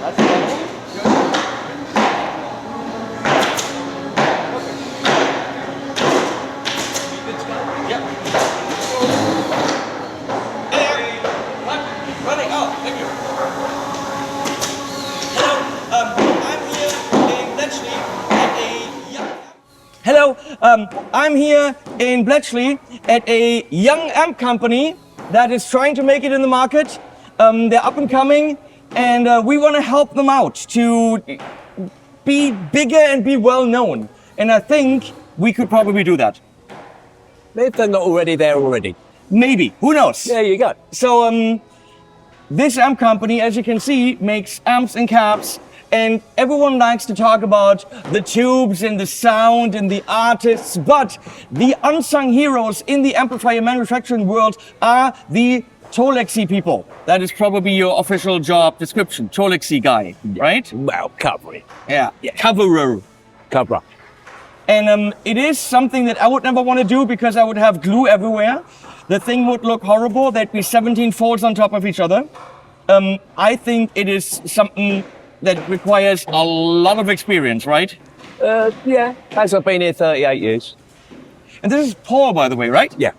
That's level. Good. Yep. Hey, running. Oh, thank you. Hello, I'm here in Bletchley at a young amp company that is trying to make it in the market. They're up and coming, and we want to help them out to be bigger and be well known. And I think we could probably do that. If they're not already there already. Maybe, who knows? There you go. So this amp company, as you can see, makes amps and cabs. And everyone likes to talk about the tubes and the sound and the artists, but the unsung heroes in the amplifier manufacturing world are the Tolexy people. That is probably your official job description, Tolexy guy, right? Well, cover it. Yeah, coverer. Cover. And it is something that I would never want to do because I would have glue everywhere. The thing would look horrible. There'd be 17 folds on top of each other. I think it is something that requires a lot of experience, right? Yeah, as I've been here 38 years. And this is Paul, by the way, right? Yeah.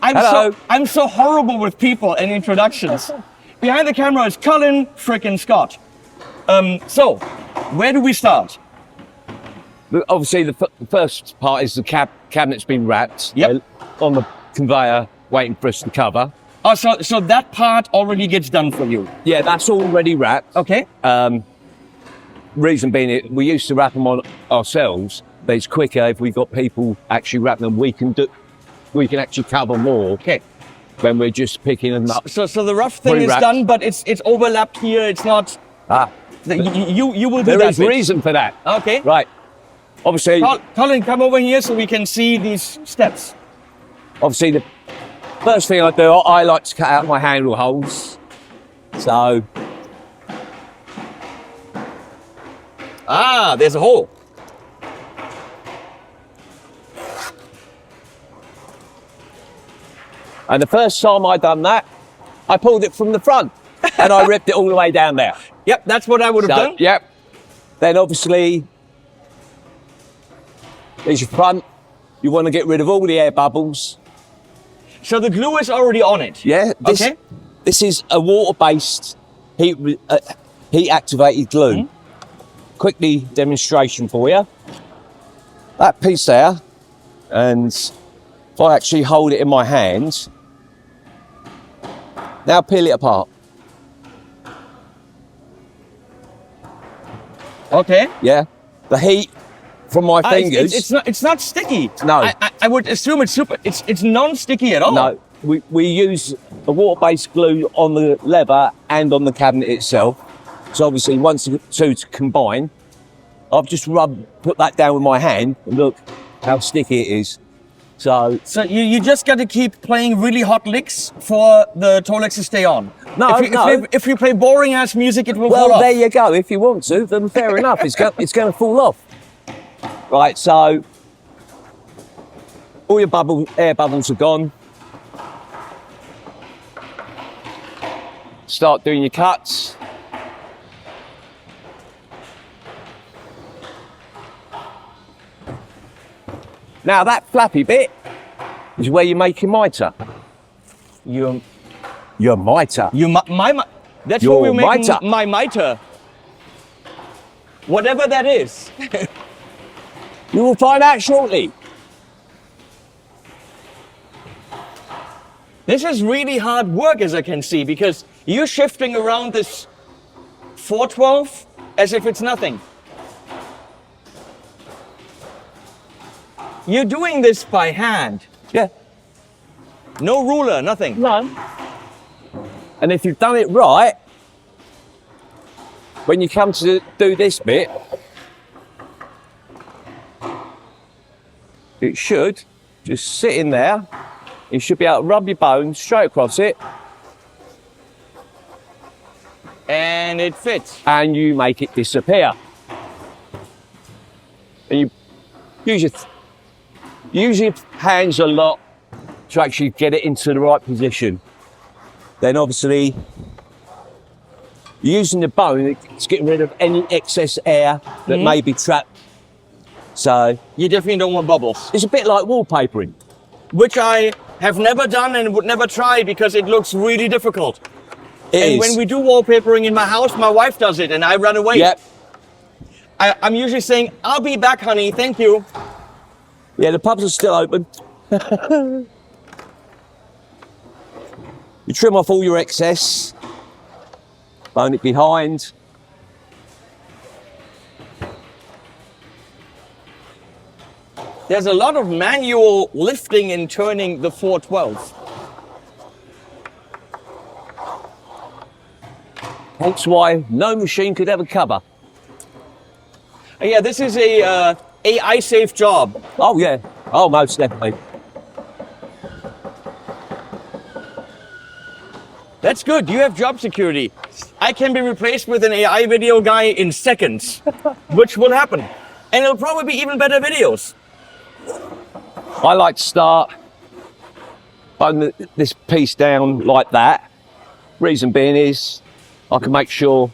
I'm so horrible with people and introductions. Behind the camera is Colin frickin' Scott. So, where do we start? Obviously, the first part is the cabinet's been wrapped. Yep. On the conveyor, waiting for us to cover. Oh, so that part already gets done for you? Yeah, that's already wrapped. Okay. Reason being, we used to wrap them on ourselves, but it's quicker if we got people actually wrap them. We can actually cover more. Okay. When we're just picking them up. So the rough thing is done, but it's overlapped here. It's not. You will do that. There is reason for that. Okay. Right. Obviously. Colin, come over here so we can see these steps. Obviously, the first thing I do, I like to cut out my handle holes. So. There's a hole. And the first time I done that, I pulled it from the front and I ripped it all the way down there. Yep, that's what I would have done. Yep. Then obviously, there's your front. You want to get rid of all the air bubbles. So the glue is already on it? Yeah. This is a water-based heat-activated glue. Mm-hmm. Quickly demonstration for you. That piece there, and if I actually hold it in my hands, now peel it apart. Okay. Yeah. The heat from my fingers. It's not sticky. No. I would assume it's non-sticky at all. No. We use a water-based glue on the leather and on the cabinet itself. So obviously once the two combine, I've just put that down with my hand and look how sticky it is. So you just got to keep playing really hot licks for the Tolex to stay on. If you play boring ass music, it will fall off. Well, there you go. If you want to, then fair enough. It's going to fall off. Right. So all your air bubbles are gone. Start doing your cuts. Now that flappy bit is where you make your mitre. Your mitre. That's your where we're making mitre. My mitre. Whatever that is. You will find out shortly. This is really hard work, as I can see, because you're shifting around this 412 as if it's nothing. You're doing this by hand. Yeah. No ruler, nothing. No. And if you've done it right, when you come to do this bit, it should just sit in there. You should be able to rub your bones straight across it. And it fits. And you make it disappear. And you use your hands a lot to actually get it into the right position. Then obviously You're using the bone, it's getting rid of any excess air that may be trapped. So You definitely don't want bubbles. it's a bit like wallpapering. Which I have never done and would never try because it looks really difficult. It And is. when we do wallpapering in my house, my wife does it and I run away. Yep. I'm usually saying, I'll be back, honey, thank you. Yeah, the pubs are still open. You trim off all your excess, bone it behind. There's a lot of manual lifting and turning the 412. Hence why no machine could ever cover. Yeah, this is a AI safe job. Oh yeah, oh most definitely. That's good. You have job security. I can be replaced with an AI video guy in seconds, which will happen. And it'll probably be even better videos. I like to start bone this piece down like that. Reason being is I can make sure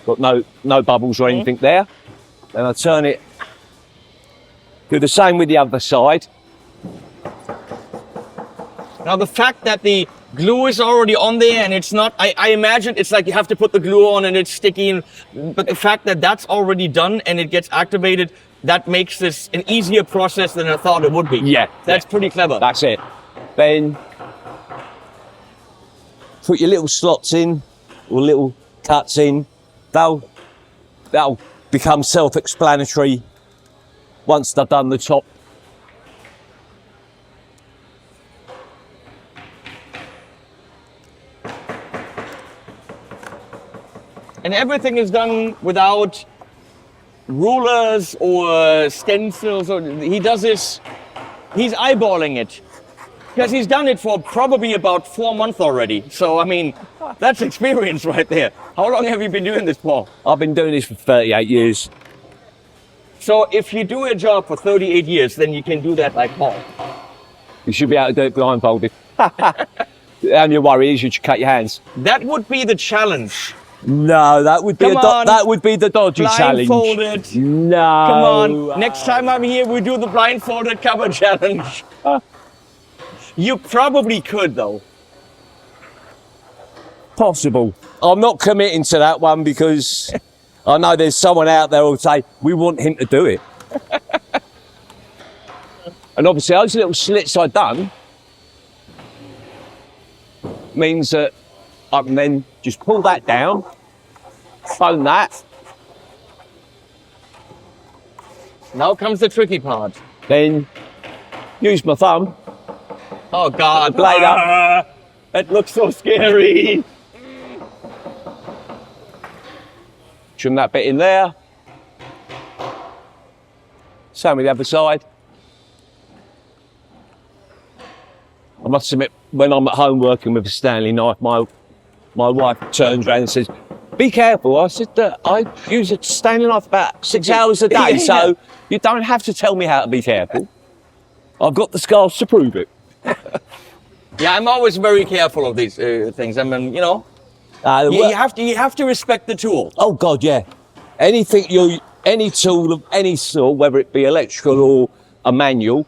got no bubbles or anything there. Then I turn it, do the same with the other side. Now the fact that the glue is already on there and it's not, I imagine it's like you have to put the glue on and it's sticky, but the fact that that's already done and it gets activated, that makes this an easier process than I thought it would be. Yeah. That's pretty clever. That's it. Then put your little slots in or little cuts in. That'll become self-explanatory once they've done the top. And everything is done without rulers or stencils. Or he does this, he's eyeballing it. Because he's done it for probably about 4 months already. So, I mean, that's experience right there. How long have you been doing this, Paul? I've been doing this for 38 years. So if you do a job for 38 years, then you can do that like Paul. You should be able to do it blindfolded. The only worry is you should cut your hands. That would be the challenge. No, that would be Come on. that would be the dodgy challenge. Blindfolded. No. Come on. Next time I'm here, we do the blindfolded cover challenge. You probably could, though. Possible. I'm not committing to that one because I know there's someone out there who'll say, we want him to do it. And obviously those little slits I've done means that I can then just pull that down, bone that. Now comes the tricky part. Then use my thumb. Oh, God. Blade up. That looks so scary. Trim that bit in there. Same with the other side. I must admit, when I'm at home working with a Stanley knife, my wife turns around and says, "Be careful." I said that I use a Stanley knife about 6 hours a day, so you don't have to tell me how to be careful. I've got the scars to prove it. Yeah, I'm always very careful of these things. I mean, you know, you have to respect the tool. Oh God, yeah. Any tool of any sort, whether it be electrical or a manual,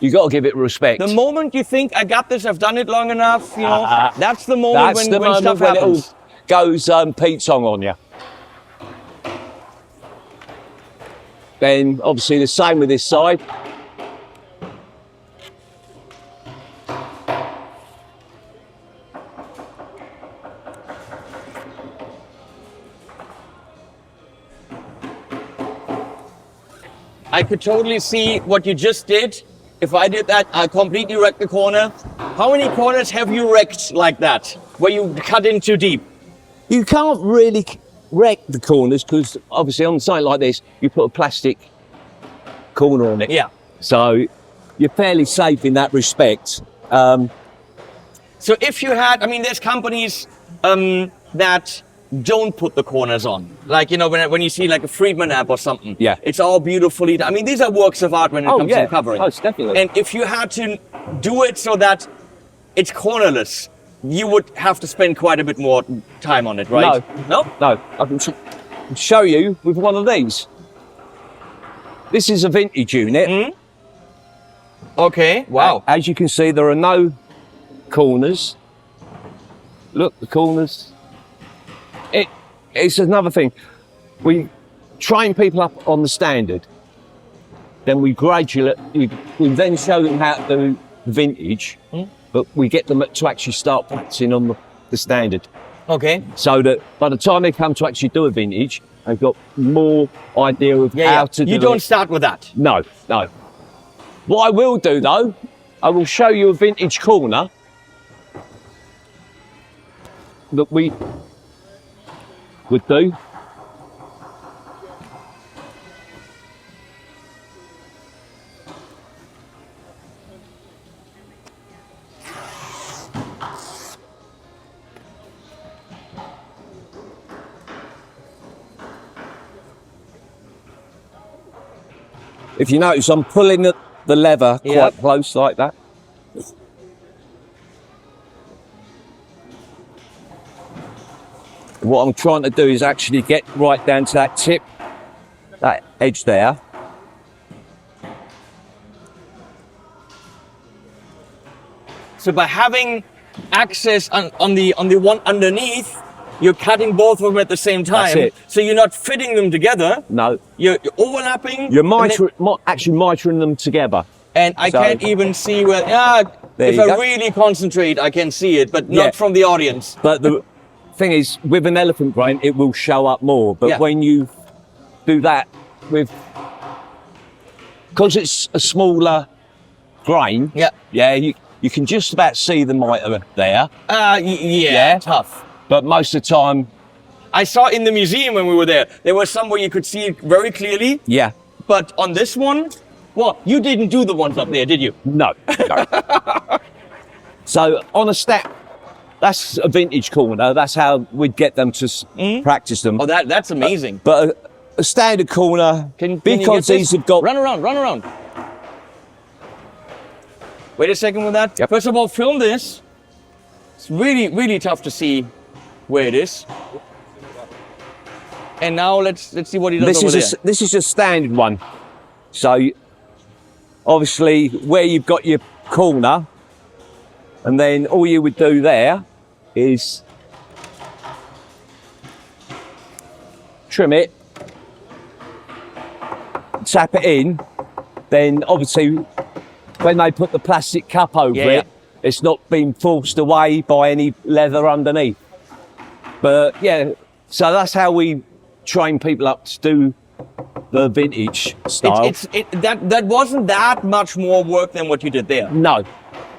you got to give it respect. The moment you think, I got this, I've done it long enough, you know, that's the moment That's when, the when moment stuff when it all happens. goes Pete Song on you. Then obviously the same with this side. I could totally see what you just did. If I did that, I completely wrecked the corner. How many corners have you wrecked like that, where you cut in too deep? You can't really wreck the corners because obviously on something like this, you put a plastic corner on it. Yeah. So you're fairly safe in that respect. So if you had, I mean, there's companies that don't put the corners on. Like, you know, when you see like a Friedman app or something. Yeah. It's all beautifully done. I mean, these are works of art when it comes to covering. Oh, definitely. And if you had to do it so that it's cornerless, you would have to spend quite a bit more time on it, right? No? No, I can show you with one of these. This is a vintage unit. Okay, wow. As you can see, there are no corners. Look, the corners. It's another thing. We train people up on the standard. Then we gradually, we then show them how to do vintage, but we get them to actually start practicing on the standard. Okay. So that by the time they come to actually do a vintage, they've got more idea of how to do it. You don't start with that. No, no. What I will do though, I will show you a vintage corner that we would do. If you notice, I'm pulling the lever quite close like that. What I'm trying to do is actually get right down to that tip, that edge there. So by having access on the one underneath, you're cutting both of them at the same time. That's it. So you're not fitting them together. No. You're overlapping. You're actually mitering them together. And I can't even see where, if I really concentrate, I can see it, but not from the audience. But the thing is, with an elephant grain, it will show up more. But when you do that with, because it's a smaller grain, you can just about see the mitre there. Tough. But most of the time, I saw in the museum when we were there was some where you could see it very clearly. Yeah. But on this one, well, you didn't do the ones up there, did you? No. So on a step, that's a vintage corner. That's how we'd get them to practice them. Oh, that's amazing. But a standard corner, because these have got... Run around. Wait a second with that. Yep. First of all, film this. It's really, really tough to see where it is. And now let's see what he does over there. This is a standard one. So obviously where you've got your corner, and then all you would do there is trim it, tap it in, then obviously when they put the plastic cup over it, it's not being forced away by any leather underneath. But so that's how we train people up to do the vintage style. That wasn't that much more work than what you did there. No,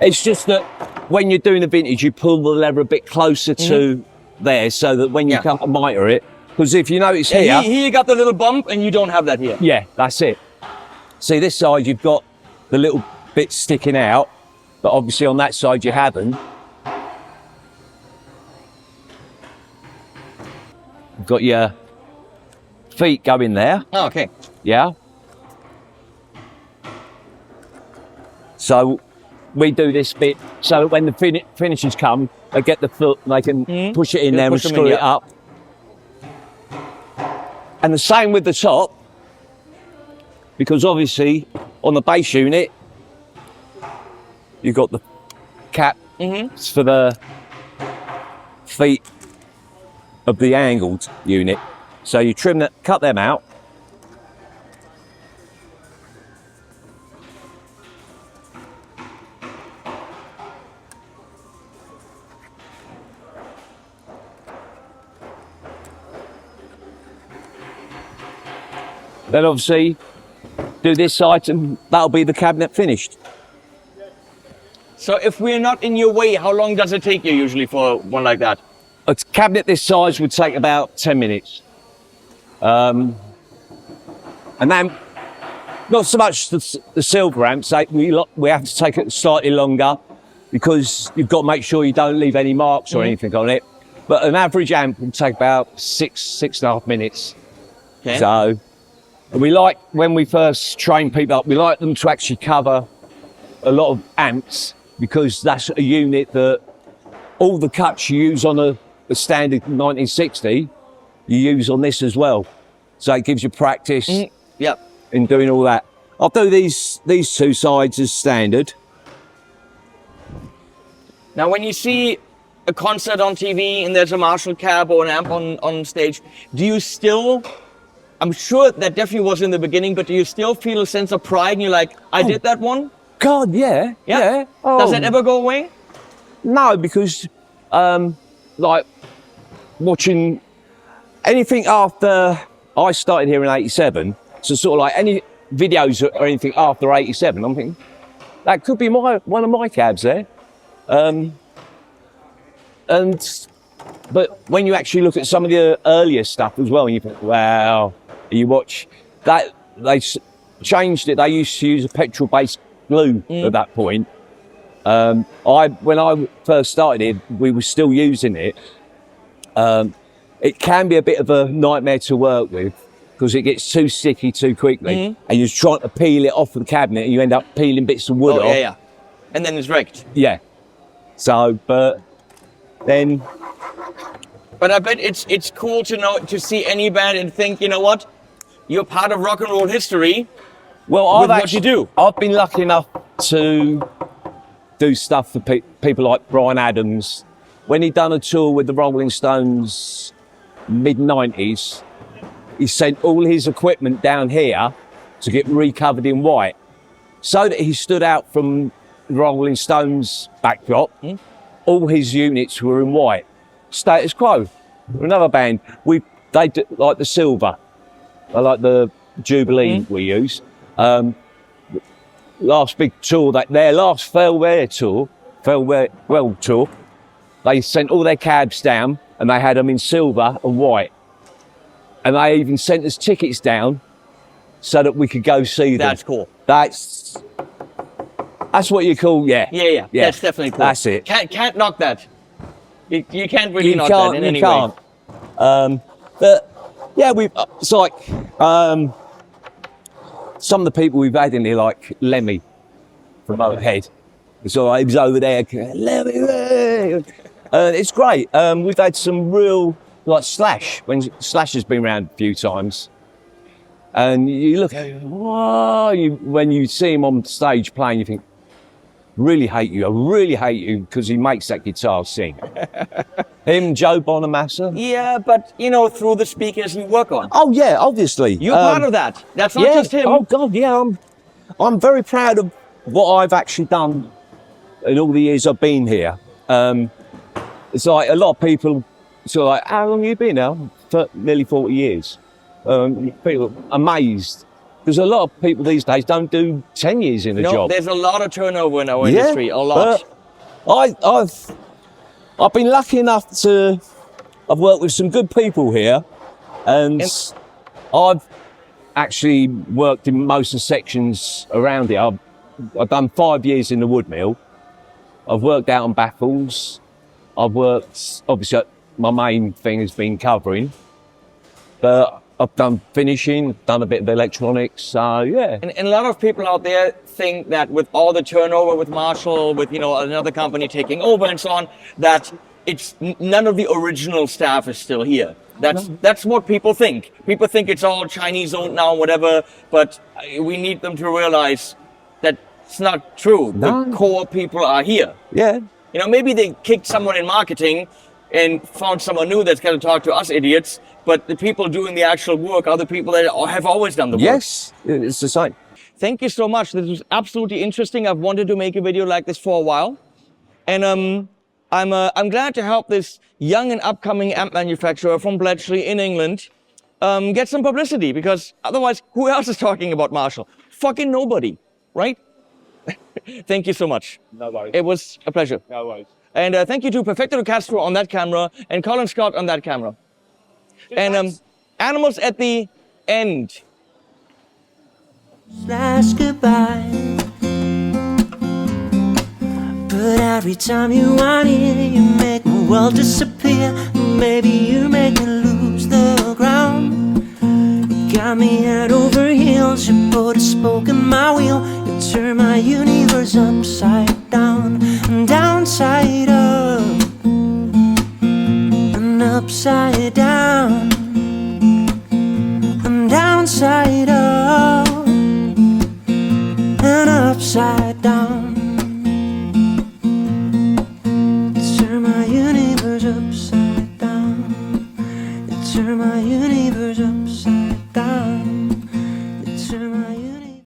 it's just that when you're doing the vintage, you pull the lever a bit closer to there, so that when you come to mitre it, because if you notice here, you got the little bump, and you don't have that here. Yeah, that's it. See, this side you've got the little bit sticking out, but obviously on that side you haven't. You've got your feet going there. Oh, okay. Yeah. So we do this bit so that when the finishers come, they get the foot and they can push it in there and screw it up. And the same with the top, because obviously on the base unit, you've got the cap for the feet of the angled unit. So you trim that, cut them out. Then obviously do this side and that'll be the cabinet finished. So if we're not in your way, how long does it take you usually for one like that? A cabinet this size would take about 10 minutes. And then not so much the silver amps, we have to take it slightly longer because you've got to make sure you don't leave any marks or anything on it. But an average amp will take about 6.5 minutes. Okay. So we like, when we first train people up, we like them to actually cover a lot of amps, because that's a unit that all the cuts you use on a standard 1960, you use on this as well. So it gives you practice Yep. in doing all that. I'll do these two sides as standard. Now, when you see a concert on TV and there's a Marshall cab or an amp on stage, do you still, I'm sure that definitely was in the beginning, but do you still feel a sense of pride and you're like, I did that one? God, yeah. Does that ever go away? No, because like watching anything after I started here in '87, so sort of like any videos or anything after '87, I'm thinking that could be one of my cabs there. But when you actually look at some of the earlier stuff as well, and you think, wow, you watch that they changed it. They used to use a petrol-based glue at that point. When I first started it, we were still using it. It can be a bit of a nightmare to work with because it gets too sticky too quickly, and you're trying to peel it off the cabinet, and you end up peeling bits of wood off. Yeah. And then it's wrecked. Yeah. So, but then. But I bet it's cool to see any band and think, you know what, you're part of rock and roll history. Well, with what you do. I've been lucky enough to do stuff for people like Bryan Adams. When he done a tour with the Rolling Stones mid-90s, he sent all his equipment down here to get recovered in white so that he stood out from the Rolling Stones backdrop. All his units were in white. Status Quo. Another band, they do, like the silver. I like the Jubilee we use. Last big tour, their last farewell tour, they sent all their cabs down and they had them in silver and white. And they even sent us tickets down so that we could go see them. That's cool. That's what you call, yeah. That's definitely cool. That's it. Can't knock that. You can't really knock that in any way. But yeah, it's like some of the people we've had in here, like Lemmy from Motorhead. So he was over there, Lemmy. It's great. We've had some real, like Slash, when Slash has been around a few times. And you look at him, whoa, when you see him on stage playing, you think, I really hate you, because he makes that guitar sing. Him, Joe Bonamassa. Yeah, but, through the speakers we work on. Oh, yeah, obviously. You're part of that. That's not just him. Oh, God, yeah. I'm very proud of what I've actually done in all the years I've been here. It's like a lot of people sort of like, how long have you been now? For nearly 40 years. People amazed. Because a lot of people these days don't do 10 years in a job. There's a lot of turnover in our industry, a lot. I've been lucky enough I've worked with some good people here, and I've actually worked in most of the sections around here. I've done 5 years in the wood mill. I've worked out on baffles. I've worked, obviously, my main thing has been covering, but I've done finishing, done a bit of electronics, so yeah. And a lot of people out there think that with all the turnover with Marshall, with another company taking over and so on, that it's none of the original staff is still here. That's what people think. People think it's all Chinese owned now, whatever, but we need them to realize that it's not true. No. The core people are here. Yeah. Maybe they kicked someone in marketing and found someone new that's going to talk to us idiots, but the people doing the actual work are the people that have always done the work. Yes, it's the same. Thank you so much. This was absolutely interesting. I've wanted to make a video like this for a while. And I'm glad to help this young and upcoming amp manufacturer from Bletchley in England get some publicity, because otherwise, who else is talking about Marshall? Fucking nobody, right? Thank you so much. No worries. It was a pleasure. No worries. And thank you to Perfecto Castro on that camera and Colin Scott on that camera. And animals at the end. Last goodbye, but every time you want it, you make my world disappear. Maybe you make me lose the ground. You got me head over heels, you put a spoke in my wheel. You turn my universe upside down and downside up. upside down. You turn my universe upside down. You turn my universe